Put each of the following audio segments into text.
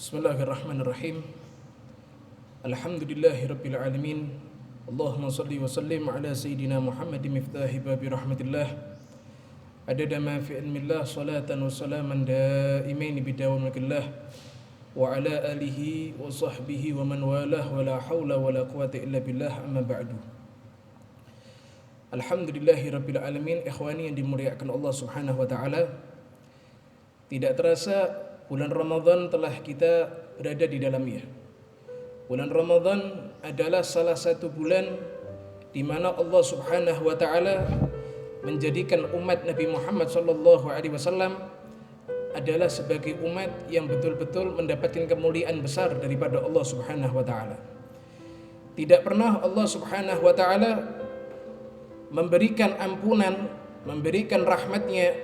Bismillahirrahmanirrahim. Alhamdulillahi rabbil alamin. Allahumma salli wa sallim ala sayyidina Muhammadin miftahi babi rahmatillah. Adada ma fi ilmillah salatan wa salaman daimain bidawamillah wa ala alihi wa sahbihi wa man walah wa la hawla wa la quwata illa billah, amma ba'du. Alhamdulillahi rabbil alamin. Ikhwani yang dimuliakan Allah subhanahu wa ta'ala, tidak terasa bulan Ramadan telah kita berada di dalamnya. Bulan Ramadan adalah salah satu bulan di mana Allah Subhanahu wa taala menjadikan umat Nabi Muhammad sallallahu alaihi wasallam adalah sebagai umat yang betul-betul mendapatkan kemuliaan besar daripada Allah Subhanahu wa taala. Tidak pernah Allah Subhanahu wa taala memberikan ampunan, memberikan rahmatnya,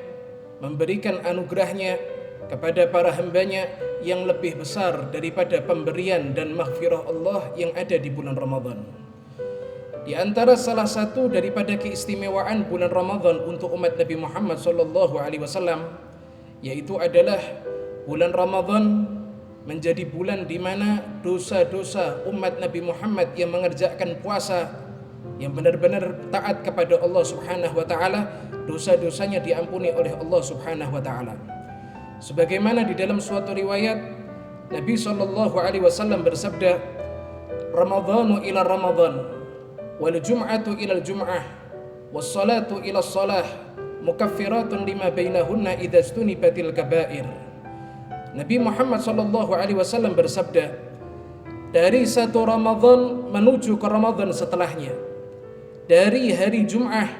memberikan anugerahnya kepada para hambanya yang lebih besar daripada pemberian dan maghfirah Allah yang ada di bulan Ramadan. Di antara salah satu daripada keistimewaan bulan Ramadan untuk umat Nabi Muhammad sallallahu alaihi wasallam yaitu adalah bulan Ramadan menjadi bulan di mana dosa-dosa umat Nabi Muhammad yang mengerjakan puasa, yang benar-benar taat kepada Allah Subhanahu wa taala, dosa-dosanya diampuni oleh Allah Subhanahu wa taala. Sebagaimana di dalam suatu riwayat Nabi sallallahu alaihi wasallam bersabda, "Ramadhanu ila Ramadan, wal jum'atu ila al-jum'ah, was salatu ila as-salah, mukaffiratun lima bainahunna idza istunibatil kaba'ir." Nabi Muhammad sallallahu alaihi wasallam bersabda, dari satu Ramadan menuju ke Ramadan setelahnya, dari hari Jum'ah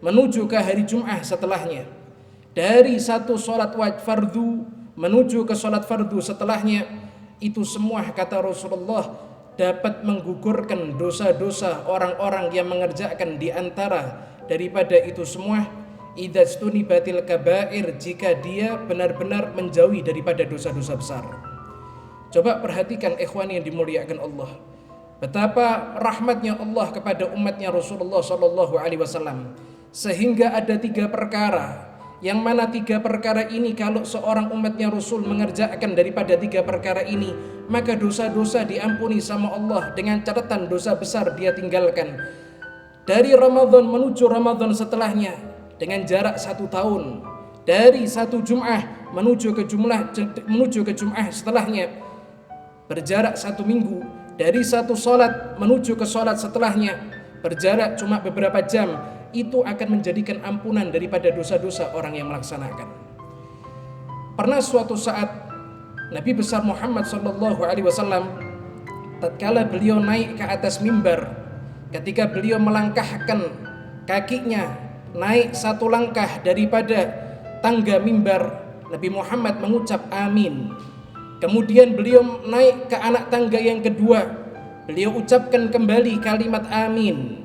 menuju ke hari Jum'ah setelahnya, dari satu solat fardu menuju ke solat fardu setelahnya, itu semua kata Rasulullah dapat menggugurkan dosa-dosa orang-orang yang mengerjakan di antara daripada itu semua idza stunibatil kaba'ir, jika dia benar-benar menjauhi daripada dosa-dosa besar. Coba perhatikan ikhwan yang dimuliakan Allah, betapa rahmatnya Allah kepada umatnya Rasulullah sallallahu alaihi wasallam, sehingga ada 3 perkara yang mana 3 perkara ini kalau seorang umatnya Rasul mengerjakan daripada 3 perkara ini, maka dosa-dosa diampuni sama Allah dengan catatan dosa besar dia tinggalkan. Dari Ramadan menuju Ramadan setelahnya dengan jarak 1 tahun, dari satu Jum'ah menuju ke Jum'ah setelahnya berjarak 1 minggu, dari satu solat menuju ke solat setelahnya berjarak cuma beberapa jam, itu akan menjadikan ampunan daripada dosa-dosa orang yang melaksanakan. Pernah suatu saat Nabi besar Muhammad sallallahu alaihi wasallam tatkala beliau naik ke atas mimbar, ketika beliau melangkahkan kakinya naik 1 langkah daripada tangga mimbar, Nabi Muhammad mengucap amin. Kemudian beliau naik ke anak tangga yang kedua, beliau ucapkan kembali kalimat amin.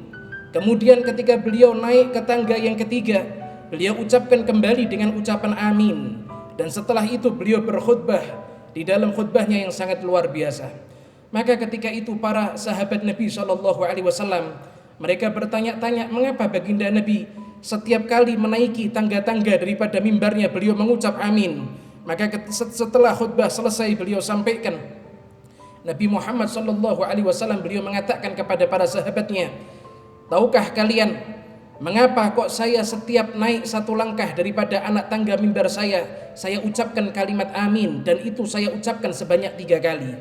Kemudian ketika beliau naik ke tangga yang ketiga, beliau ucapkan kembali dengan ucapan amin. Dan setelah itu beliau berkhutbah di dalam khutbahnya yang sangat luar biasa. Maka ketika itu para sahabat Nabi SAW mereka bertanya-tanya, mengapa baginda Nabi setiap kali menaiki tangga-tangga daripada mimbarnya beliau mengucap amin. Maka setelah khutbah selesai beliau sampaikan, Nabi Muhammad SAW beliau mengatakan kepada para sahabatnya, tahukah kalian mengapa kok saya setiap naik 1 langkah daripada anak tangga mimbar saya ucapkan kalimat amin, dan itu saya ucapkan sebanyak 3 kali.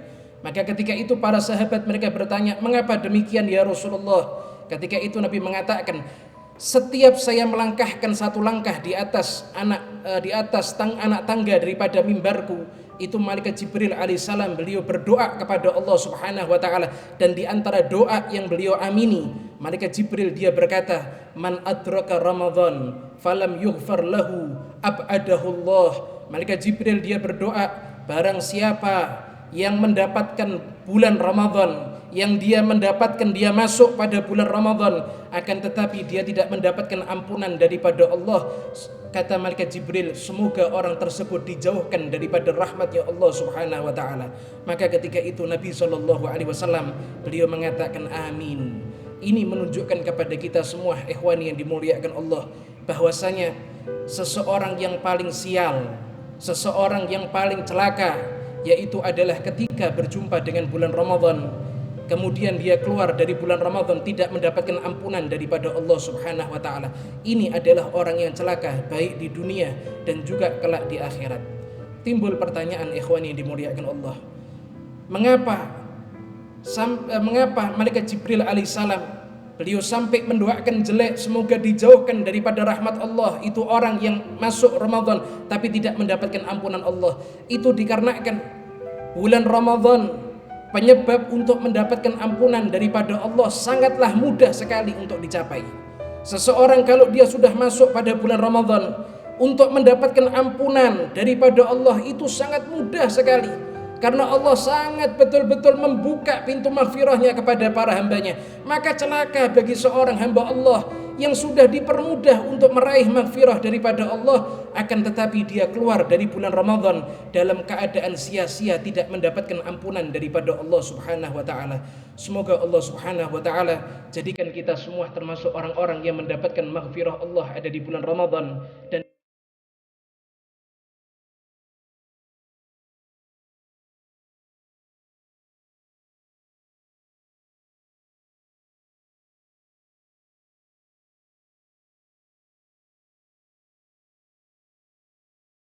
Maka ketika itu para sahabat mereka bertanya, mengapa demikian ya Rasulullah? Ketika itu Nabi mengatakan, setiap saya melangkahkan 1 langkah di atas anak tangga daripada mimbarku, itu malaikat Jibril alaihissalam beliau berdoa kepada Allah Subhanahu wa taala, dan di antara doa yang beliau amini, malaikat Jibril dia berkata, man adraka Ramadan falam yughfar lahu ab'adahu Allah. Malaikat Jibril dia berdoa, barang siapa yang mendapatkan bulan Ramadan, yang dia mendapatkan dia masuk pada bulan Ramadan, akan tetapi dia tidak mendapatkan ampunan daripada Allah, kata malaikat Jibril, semoga orang tersebut dijauhkan daripada rahmatnya Allah Subhanahu wa taala. Maka ketika itu Nabi SAW beliau mengatakan amin. Ini menunjukkan kepada kita semua ikhwani yang dimuliakan Allah, bahwasanya seseorang yang paling sial, seseorang yang paling celaka, yaitu adalah ketika berjumpa dengan bulan Ramadan, kemudian dia keluar dari bulan Ramadan tidak mendapatkan ampunan daripada Allah Subhanahu wa taala. Ini adalah orang yang celaka baik di dunia dan juga kelak di akhirat. Timbul pertanyaan ikhwani yang dimuliakan Allah. Mengapa malaikat Jibril alaihissalam beliau sampai mendoakan jelek semoga dijauhkan daripada rahmat Allah itu orang yang masuk Ramadan tapi tidak mendapatkan ampunan Allah? Itu dikarenakan bulan Ramadan penyebab untuk mendapatkan ampunan daripada Allah sangatlah mudah sekali untuk dicapai. Seseorang kalau dia sudah masuk pada bulan Ramadan, untuk mendapatkan ampunan daripada Allah itu sangat mudah sekali. Karena Allah sangat betul-betul membuka pintu maghfirahnya kepada para hambanya. Maka celaka bagi seorang hamba Allah yang sudah dipermudah untuk meraih maghfirah daripada Allah, akan tetapi dia keluar dari bulan Ramadan dalam keadaan sia-sia tidak mendapatkan ampunan daripada Allah Subhanahu wa taala. Semoga Allah Subhanahu wa taala jadikan kita semua termasuk orang-orang yang mendapatkan maghfirah Allah ada di bulan Ramadan dan